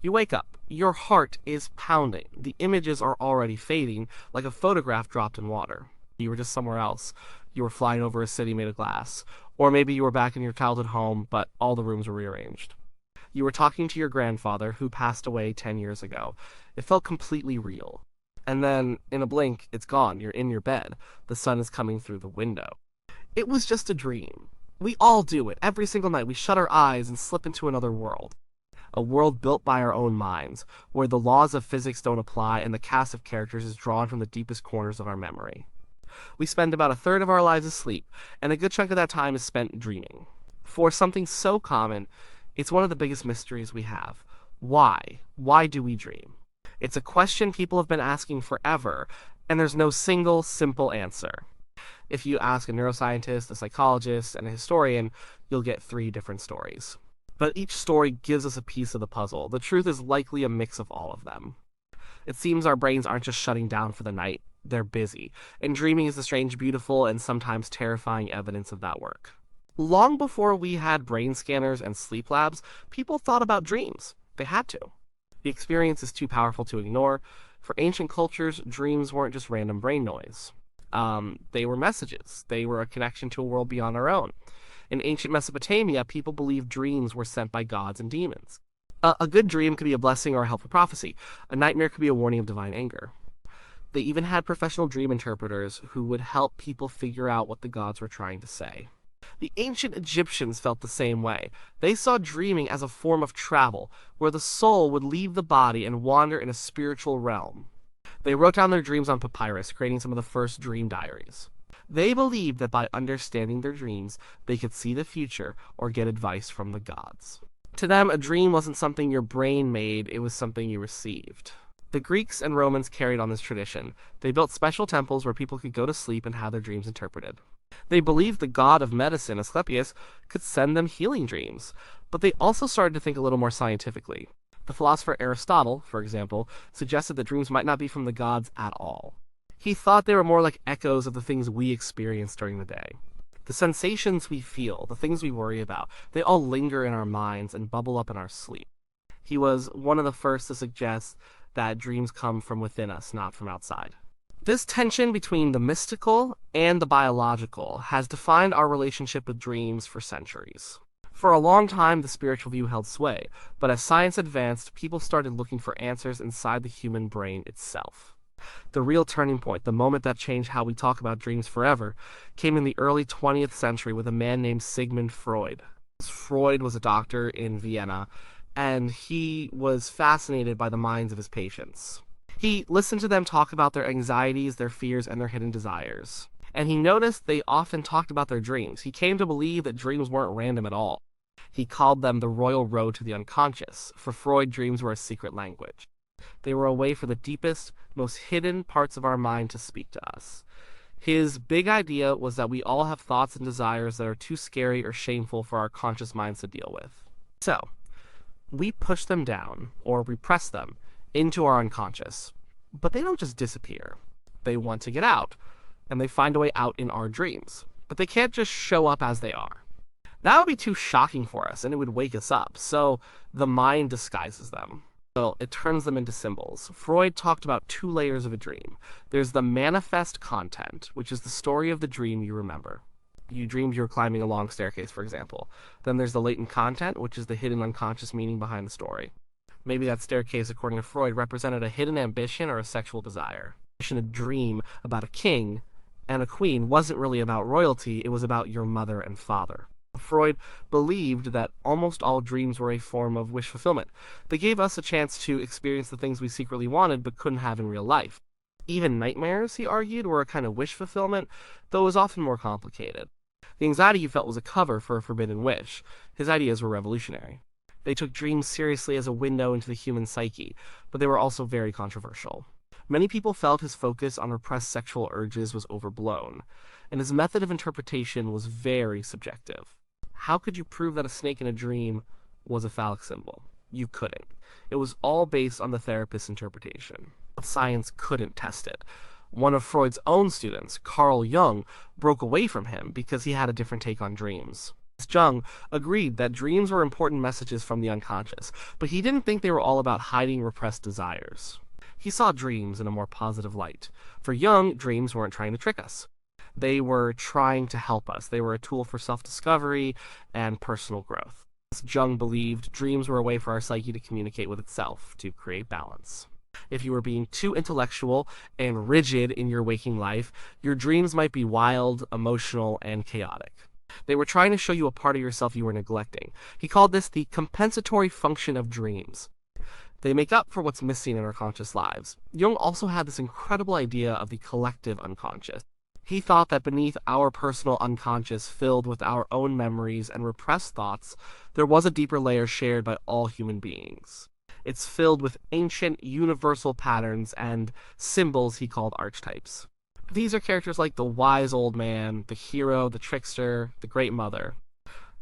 You wake up. Your heart is pounding. The images are already fading, like a photograph dropped in water. You were just somewhere else. You were flying over a city made of glass. Or maybe you were back in your childhood home, but all the rooms were rearranged. You were talking to your grandfather, who passed away 10 years ago. It felt completely real. And then, in a blink, it's gone. You're in your bed. The sun is coming through the window. It was just a dream. We all do it. Every single night, we shut our eyes and slip into another world. A world built by our own minds, where the laws of physics don't apply and the cast of characters is drawn from the deepest corners of our memory. We spend about a third of our lives asleep, and a good chunk of that time is spent dreaming. For something so common, it's one of the biggest mysteries we have. Why? Why do we dream? It's a question people have been asking forever, and there's no single, simple answer. If you ask a neuroscientist, a psychologist, and a historian, you'll get 3 different stories. But each story gives us a piece of the puzzle. The truth is likely a mix of all of them. It seems our brains aren't just shutting down for the night, they're busy, and dreaming is the strange, beautiful, and sometimes terrifying evidence of that work. Long before we had brain scanners and sleep labs, people thought about dreams. They had to. The experience is too powerful to ignore. For ancient cultures, dreams weren't just random brain noise. They were messages. They were a connection to a world beyond our own. In ancient Mesopotamia, people believed dreams were sent by gods and demons. A good dream could be a blessing or a helpful prophecy. A nightmare could be a warning of divine anger. They even had professional dream interpreters who would help people figure out what the gods were trying to say. The ancient Egyptians felt the same way. They saw dreaming as a form of travel, where the soul would leave the body and wander in a spiritual realm. They wrote down their dreams on papyrus, creating some of the first dream diaries. They believed that by understanding their dreams, they could see the future or get advice from the gods. To them, a dream wasn't something your brain made, it was something you received. The Greeks and Romans carried on this tradition. They built special temples where people could go to sleep and have their dreams interpreted. They believed the god of medicine, Asclepius, could send them healing dreams, but they also started to think a little more scientifically. The philosopher Aristotle, for example, suggested that dreams might not be from the gods at all. He thought they were more like echoes of the things we experience during the day. The sensations we feel, the things we worry about, they all linger in our minds and bubble up in our sleep. He was one of the first to suggest that dreams come from within us, not from outside. This tension between the mystical and the biological has defined our relationship with dreams for centuries. For a long time, the spiritual view held sway, but as science advanced, people started looking for answers inside the human brain itself. The real turning point, the moment that changed how we talk about dreams forever, came in the early 20th century with a man named Sigmund Freud. Freud was a doctor in Vienna, and he was fascinated by the minds of his patients. He listened to them talk about their anxieties, their fears, and their hidden desires. And he noticed they often talked about their dreams. He came to believe that dreams weren't random at all. He called them the royal road to the unconscious. For Freud, dreams were a secret language. They were a way for the deepest, most hidden parts of our mind to speak to us. His big idea was that we all have thoughts and desires that are too scary or shameful for our conscious minds to deal with. So, we push them down, or repress them, into our unconscious. But they don't just disappear. They want to get out, and they find a way out in our dreams. But they can't just show up as they are. That would be too shocking for us, and it would wake us up, so the mind disguises them. So it turns them into symbols. Freud talked about 2 layers of a dream. There's the manifest content, which is the story of the dream you remember. You dreamed you were climbing a long staircase, for example. Then there's the latent content, which is the hidden unconscious meaning behind the story. Maybe that staircase, according to Freud, represented a hidden ambition or a sexual desire. A dream about a king and a queen wasn't really about royalty, it was about your mother and father. Freud believed that almost all dreams were a form of wish fulfillment. They gave us a chance to experience the things we secretly wanted but couldn't have in real life. Even nightmares, he argued, were a kind of wish fulfillment, though it was often more complicated. The anxiety you felt was a cover for a forbidden wish. His ideas were revolutionary. They took dreams seriously as a window into the human psyche, but they were also very controversial. Many people felt his focus on repressed sexual urges was overblown, and his method of interpretation was very subjective. How could you prove that a snake in a dream was a phallic symbol? You couldn't. It was all based on the therapist's interpretation. Science couldn't test it. One of Freud's own students, Carl Jung, broke away from him because he had a different take on dreams. Jung agreed that dreams were important messages from the unconscious, but he didn't think they were all about hiding repressed desires. He saw dreams in a more positive light. For Jung, dreams weren't trying to trick us. They were trying to help us. They were a tool for self-discovery and personal growth. Jung believed dreams were a way for our psyche to communicate with itself, to create balance. If you were being too intellectual and rigid in your waking life, your dreams might be wild, emotional, and chaotic. They were trying to show you a part of yourself you were neglecting. He called this the compensatory function of dreams. They make up for what's missing in our conscious lives. Jung also had this incredible idea of the collective unconscious. He thought that beneath our personal unconscious, filled with our own memories and repressed thoughts, there was a deeper layer shared by all human beings. It's filled with ancient, universal patterns and symbols he called archetypes. These are characters like the wise old man, the hero, the trickster, the great mother.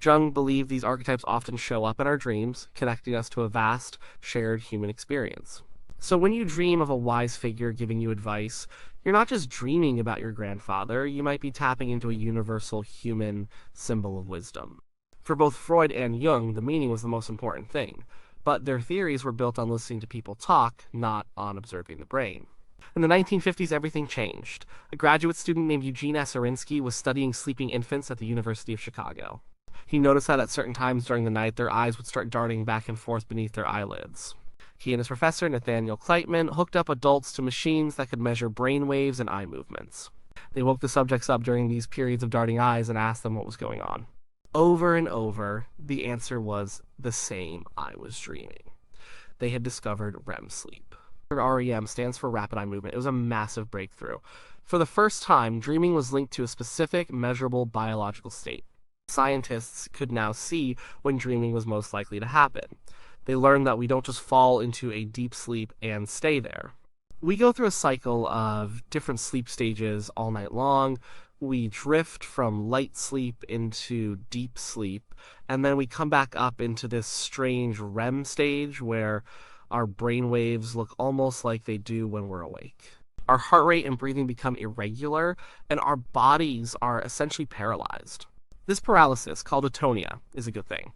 Jung believed these archetypes often show up in our dreams, connecting us to a vast, shared human experience. So when you dream of a wise figure giving you advice, you're not just dreaming about your grandfather, you might be tapping into a universal human symbol of wisdom. For both Freud and Jung, the meaning was the most important thing, but their theories were built on listening to people talk, not on observing the brain. In the 1950s, everything changed. A graduate student named Eugene Aserinsky was studying sleeping infants at the University of Chicago. He noticed that at certain times during the night, their eyes would start darting back and forth beneath their eyelids. He and his professor, Nathaniel Kleitman, hooked up adults to machines that could measure brain waves and eye movements. They woke the subjects up during these periods of darting eyes and asked them what was going on. Over and over, the answer was the same: I was dreaming. They had discovered REM sleep. REM stands for rapid eye movement. It was a massive breakthrough. For the first time, dreaming was linked to a specific, measurable biological state. Scientists could now see when dreaming was most likely to happen. They learned that we don't just fall into a deep sleep and stay there. We go through a cycle of different sleep stages all night long. We drift from light sleep into deep sleep, and then we come back up into this strange REM stage where our brain waves look almost like they do when we're awake. Our heart rate and breathing become irregular, and our bodies are essentially paralyzed. This paralysis, called atonia, is a good thing.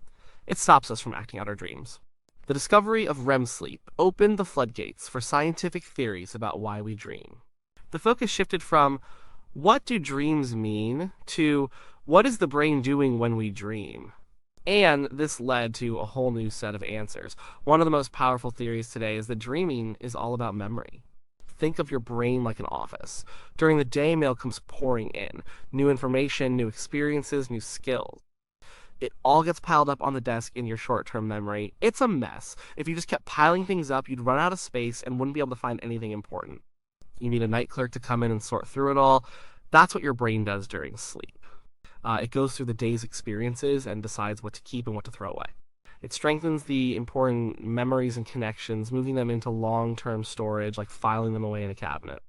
It stops us from acting out our dreams. The discovery of REM sleep opened the floodgates for scientific theories about why we dream. The focus shifted from what do dreams mean to what is the brain doing when we dream? And this led to a whole new set of answers. One of the most powerful theories today is that dreaming is all about memory. Think of your brain like an office. During the day, mail comes pouring in. New information, new experiences, new skills. It all gets piled up on the desk in your short-term memory. It's a mess. If you just kept piling things up, you'd run out of space and wouldn't be able to find anything important. You need a night clerk to come in and sort through it all. That's what your brain does during sleep. It goes through the day's experiences and decides what to keep and what to throw away. It strengthens the important memories and connections, moving them into long-term storage, like filing them away in a cabinet.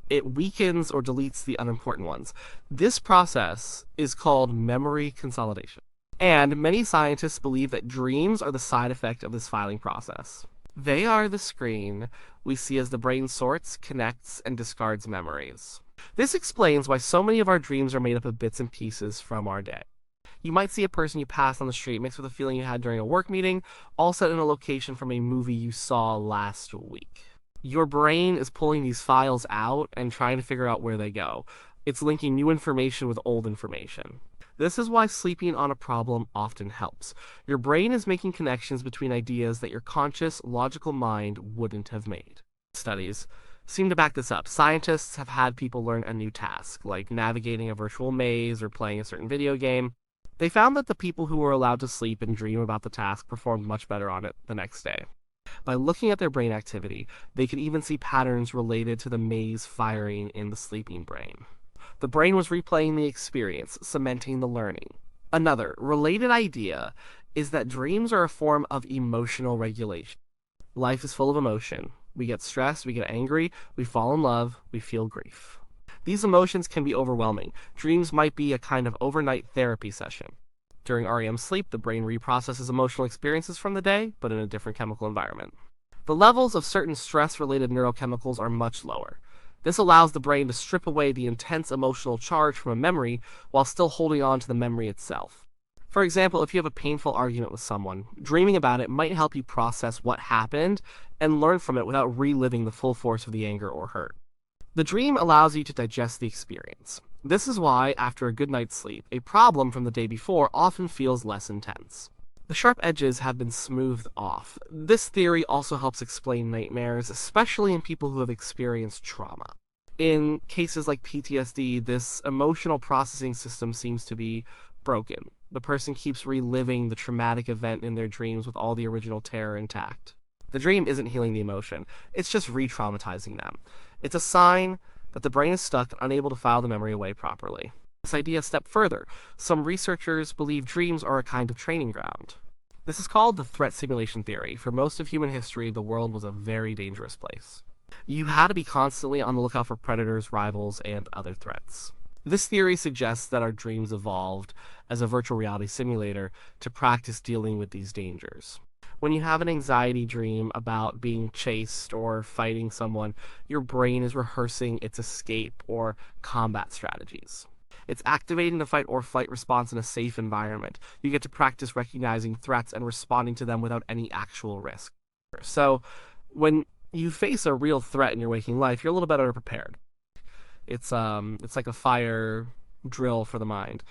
It weakens or deletes the unimportant ones. This process is called memory consolidation. And many scientists believe that dreams are the side effect of this filing process. They are the screen we see as the brain sorts, connects, and discards memories. This explains why so many of our dreams are made up of bits and pieces from our day. You might see a person you pass on the street mixed with a feeling you had during a work meeting, all set in a location from a movie you saw last week. Your brain is pulling these files out and trying to figure out where they go. It's linking new information with old information. This is why sleeping on a problem often helps. Your brain is making connections between ideas that your conscious, logical mind wouldn't have made. Studies seem to back this up. Scientists have had people learn a new task, like navigating a virtual maze or playing a certain video game. They found that the people who were allowed to sleep and dream about the task performed much better on it the next day. By looking at their brain activity, they could even see patterns related to the maze firing in the sleeping brain. The brain was replaying the experience, cementing the learning. Another related idea is that dreams are a form of emotional regulation. Life is full of emotion. We get stressed, we get angry, we fall in love, we feel grief. These emotions can be overwhelming. Dreams might be a kind of overnight therapy session. During REM sleep, the brain reprocesses emotional experiences from the day, but in a different chemical environment. The levels of certain stress-related neurochemicals are much lower. This allows the brain to strip away the intense emotional charge from a memory while still holding on to the memory itself. For example, if you have a painful argument with someone, dreaming about it might help you process what happened and learn from it without reliving the full force of the anger or hurt. The dream allows you to digest the experience. This is why, after a good night's sleep, a problem from the day before often feels less intense. The sharp edges have been smoothed off. This theory also helps explain nightmares, especially in people who have experienced trauma. In cases like PTSD, this emotional processing system seems to be broken. The person keeps reliving the traumatic event in their dreams with all the original terror intact. The dream isn't healing the emotion, it's just re-traumatizing them. It's a sign that the brain is stuck and unable to file the memory away properly. This idea a step further. Some researchers believe dreams are a kind of training ground. This is called the threat simulation theory. For most of human history, the world was a very dangerous place. You had to be constantly on the lookout for predators, rivals, and other threats. This theory suggests that our dreams evolved as a virtual reality simulator to practice dealing with these dangers. When you have an anxiety dream about being chased or fighting someone, your brain is rehearsing its escape or combat strategies. It's activating the fight or flight response in a safe environment. You get to practice recognizing threats and responding to them without any actual risk. So, when you face a real threat in your waking life, you're a little better prepared. It's like a fire drill for the mind.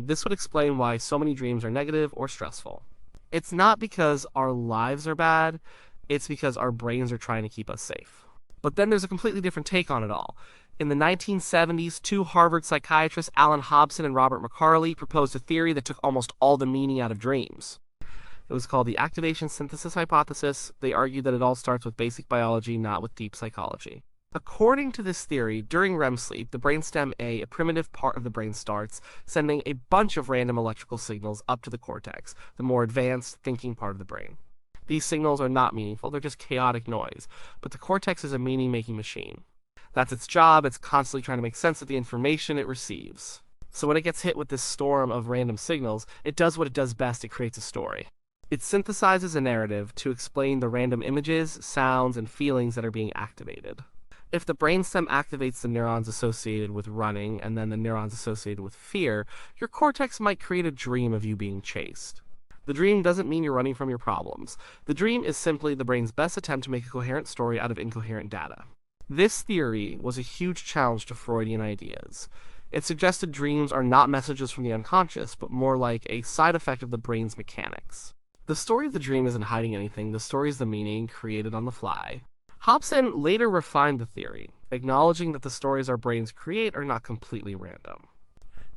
This would explain why so many dreams are negative or stressful. It's not because our lives are bad, it's because our brains are trying to keep us safe. But then there's a completely different take on it all. In the 1970s, two Harvard psychiatrists, Alan Hobson and Robert McCarley, proposed a theory that took almost all the meaning out of dreams. It was called the activation synthesis hypothesis. They argued that it all starts with basic biology, not with deep psychology. According to this theory, during REM sleep, the brainstem A, a primitive part of the brain, starts sending a bunch of random electrical signals up to the cortex, the more advanced thinking part of the brain. These signals are not meaningful, they're just chaotic noise, but the cortex is a meaning-making machine. That's its job, it's constantly trying to make sense of the information it receives. So when it gets hit with this storm of random signals, it does what it does best, it creates a story. It synthesizes a narrative to explain the random images, sounds, and feelings that are being activated. If the brainstem activates the neurons associated with running and then the neurons associated with fear, your cortex might create a dream of you being chased. The dream doesn't mean you're running from your problems. The dream is simply the brain's best attempt to make a coherent story out of incoherent data. This theory was a huge challenge to Freudian ideas. It suggested dreams are not messages from the unconscious, but more like a side effect of the brain's mechanics. The story of the dream isn't hiding anything, the story is the meaning created on the fly. Hobson later refined the theory, acknowledging that the stories our brains create are not completely random.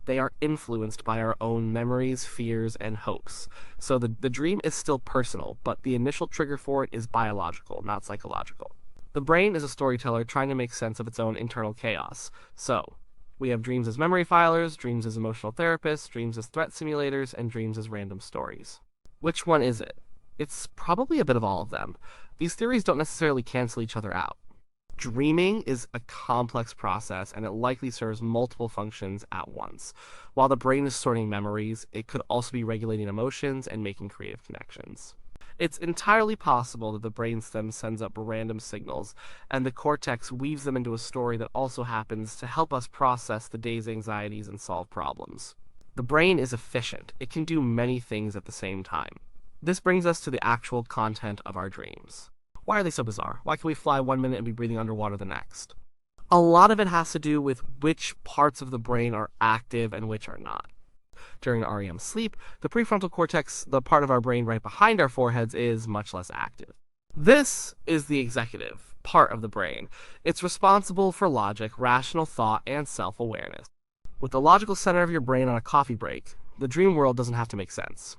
They are influenced by our own memories, fears, and hopes. So the dream is still personal, but the initial trigger for it is biological, not psychological. The brain is a storyteller trying to make sense of its own internal chaos. So, we have dreams as memory filers, dreams as emotional therapists, dreams as threat simulators, and dreams as random stories. Which one is it? It's probably a bit of all of them. These theories don't necessarily cancel each other out. Dreaming is a complex process, and it likely serves multiple functions at once. While the brain is sorting memories, it could also be regulating emotions and making creative connections. It's entirely possible that the brainstem sends up random signals, and the cortex weaves them into a story that also happens to help us process the day's anxieties and solve problems. The brain is efficient. It can do many things at the same time. This brings us to the actual content of our dreams. Why are they so bizarre? Why can we fly 1 minute and be breathing underwater the next? A lot of it has to do with which parts of the brain are active and which are not. During REM sleep, the prefrontal cortex, the part of our brain right behind our foreheads, is much less active. This is the executive part of the brain. It's responsible for logic, rational thought, and self-awareness. With the logical center of your brain on a coffee break, the dream world doesn't have to make sense.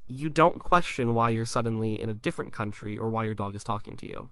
You don't question why you're suddenly in a different country or why your dog is talking to you.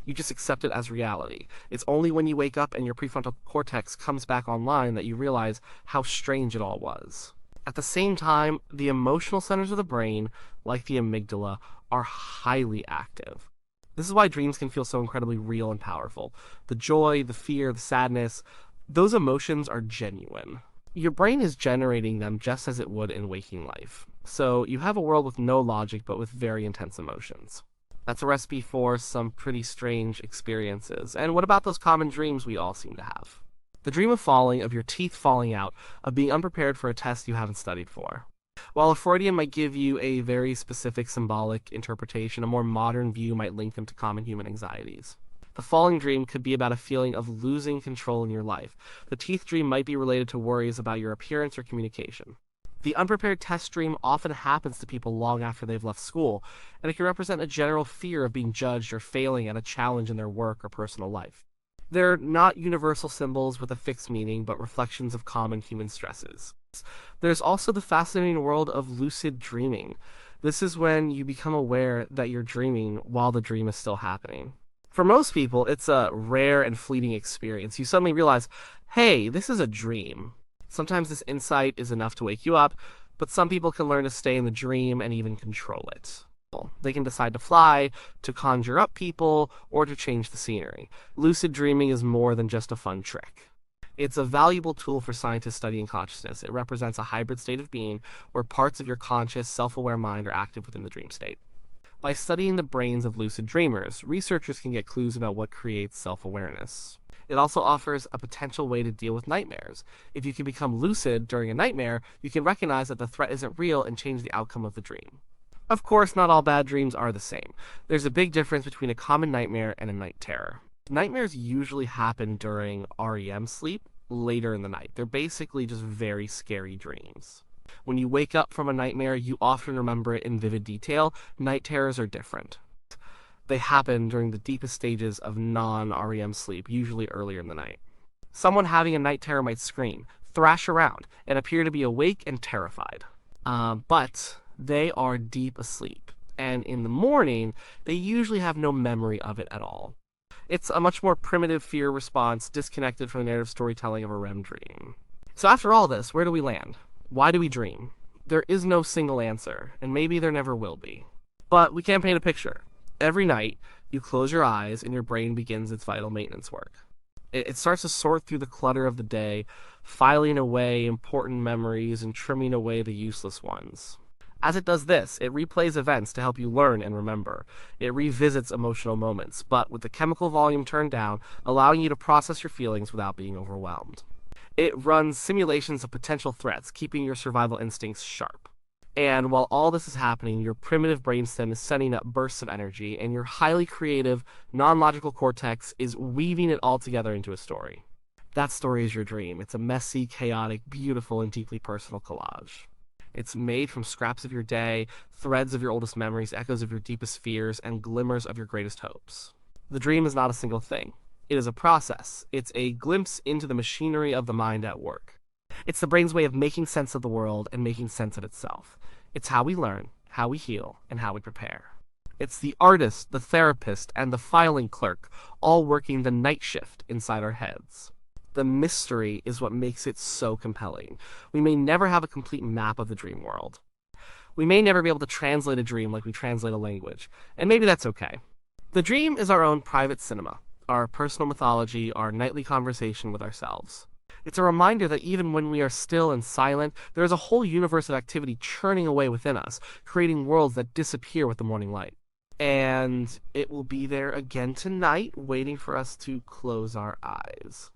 You just accept it as reality. It's only when you wake up and your prefrontal cortex comes back online that you realize how strange it all was. At the same time, the emotional centers of the brain, like the amygdala, are highly active. This is why dreams can feel so incredibly real and powerful. The joy, the fear, the sadness, those emotions are genuine. Your brain is generating them just as it would in waking life. So you have a world with no logic but with very intense emotions. That's a recipe for some pretty strange experiences. And what about those common dreams we all seem to have? The dream of falling, of your teeth falling out, of being unprepared for a test you haven't studied for. While a Freudian might give you a very specific symbolic interpretation, a more modern view might link them to common human anxieties. The falling dream could be about a feeling of losing control in your life. The teeth dream might be related to worries about your appearance or communication. The unprepared test dream often happens to people long after they've left school, and it can represent a general fear of being judged or failing at a challenge in their work or personal life. They're not universal symbols with a fixed meaning, but reflections of common human stresses. There's also the fascinating world of lucid dreaming. This is when you become aware that you're dreaming while the dream is still happening. For most people, it's a rare and fleeting experience. You suddenly realize, hey, this is a dream. Sometimes this insight is enough to wake you up, but some people can learn to stay in the dream and even control it. They can decide to fly, to conjure up people, or to change the scenery. Lucid dreaming is more than just a fun trick. It's a valuable tool for scientists studying consciousness. It represents a hybrid state of being where parts of your conscious, self-aware mind are active within the dream state. By studying the brains of lucid dreamers, researchers can get clues about what creates self-awareness. It also offers a potential way to deal with nightmares. If you can become lucid during a nightmare, you can recognize that the threat isn't real and change the outcome of the dream. Of course, not all bad dreams are the same. There's a big difference between a common nightmare and a night terror. Nightmares usually happen during REM sleep, later in the night. They're basically just very scary dreams. When you wake up from a nightmare, you often remember it in vivid detail. Night terrors are different. They happen during the deepest stages of non-REM sleep, usually earlier in the night. Someone having a night terror might scream, thrash around, and appear to be awake and terrified. But they are deep asleep, and in the morning, they usually have no memory of it at all. It's a much more primitive fear response, disconnected from the narrative storytelling of a REM dream. So after all this, where do we land? Why do we dream? There is no single answer, and maybe there never will be. But we can paint a picture. Every night, you close your eyes and your brain begins its vital maintenance work. It starts to sort through the clutter of the day, filing away important memories and trimming away the useless ones. As it does this, it replays events to help you learn and remember. It revisits emotional moments, but with the chemical volume turned down, allowing you to process your feelings without being overwhelmed. It runs simulations of potential threats, keeping your survival instincts sharp. And while all this is happening, your primitive brainstem is sending up bursts of energy, and your highly creative, non-logical cortex is weaving it all together into a story. That story is your dream. It's a messy, chaotic, beautiful, and deeply personal collage. It's made from scraps of your day, threads of your oldest memories, echoes of your deepest fears, and glimmers of your greatest hopes. The dream is not a single thing. It is a process. It's a glimpse into the machinery of the mind at work. It's the brain's way of making sense of the world and making sense of itself. It's how we learn, how we heal, and how we prepare. It's the artist, the therapist, and the filing clerk all working the night shift inside our heads. The mystery is what makes it so compelling. We may never have a complete map of the dream world. We may never be able to translate a dream like we translate a language, and maybe that's okay. The dream is our own private cinema, our personal mythology, our nightly conversation with ourselves. It's a reminder that even when we are still and silent, there is a whole universe of activity churning away within us, creating worlds that disappear with the morning light. And it will be there again tonight, waiting for us to close our eyes.